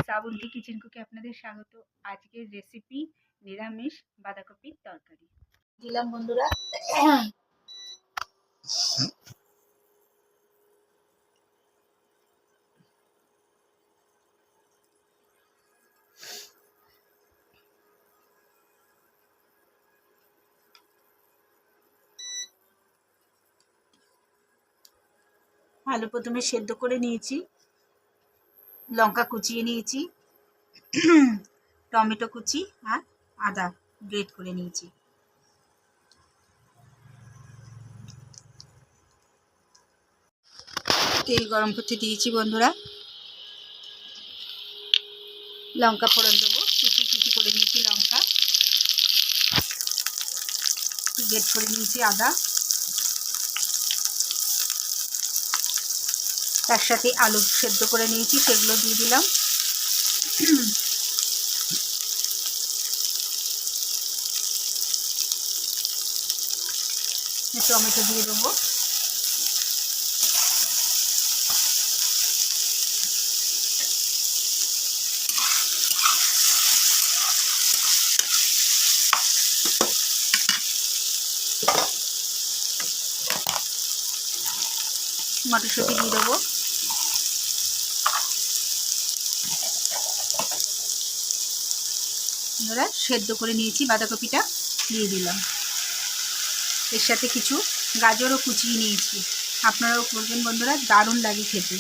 Srabanti kitchen কুকে আপনাদের স্বাগত। আজকের রেসিপি নিরামিষ বাঁধাকপির তরকারি দিলাম বন্ধুরা। আলু প্রথমে সেদ্ধ করে নিয়েছি, লঙ্কা কুচিয়ে নিয়েছি, টমেটো কুচি আর আদা গ্রেট করে নিয়েছি। তেল গরম করতে দিয়েছি বন্ধুরা। লঙ্কা ফোড়ন দেবো, কুচি কুচি করে নিয়েছি লঙ্কা, গ্রেট করে নিয়েছি আদা, তার সাথে আলু সেদ্ধ করে নিয়েছি, সেগুলো দিয়ে দিলাম। টমেটো দিয়ে দেবো, মটরশুঁটি দিয়ে দেবো, বন্ধুরা সেদ্ধ করে নিয়েছি বাঁধাকপিটা দিয়ে দিলাম। এর সাথে কিছু গাজরও কুচিয়ে নিয়েছি, আপনারাও করবেন বন্ধুরা, দারুণ লাগে খেতে।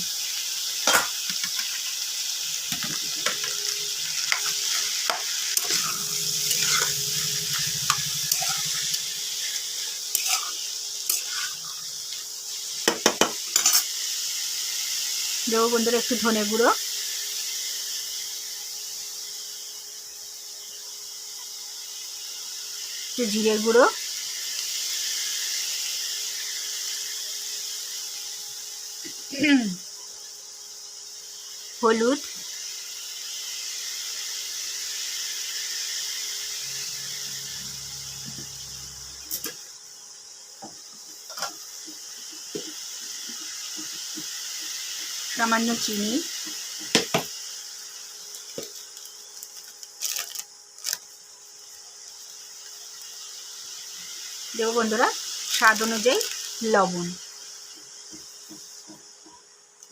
দেবো বন্ধুরা একটু ধনে গুঁড়ো, একটু জিরে গুঁড়ো, হলুদ, সামান্য চিনি, দেবো বন্ধুরা স্বাদ অনুযায়ী লবণ।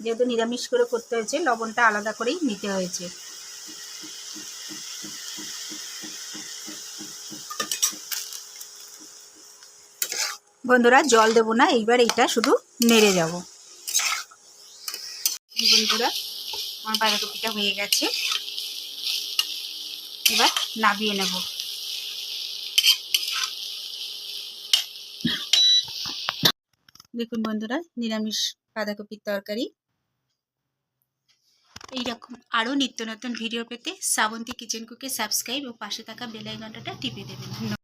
যেহেতু নিরামিষ করে করতে হয়েছে, লবণটা আলাদা করেই নিতে হয়েছে। বন্ধুরা জল দেবো না, এইবার এইটা শুধু নেড়ে যাব। বন্ধুরা আমার বাঁধাকপিটা হয়ে গেছে, এবার নামিয়ে নেব। দেখুন বন্ধুরা নিরামিষ বাঁধাকপির তরকারি। এইরকম আরও নিত্য নতুন ভিডিও পেতে শ্রাবন্তী কিচেন কুকে সাবস্ক্রাইব ও পাশে থাকা বেল আইকনটা টিপে দেবেন।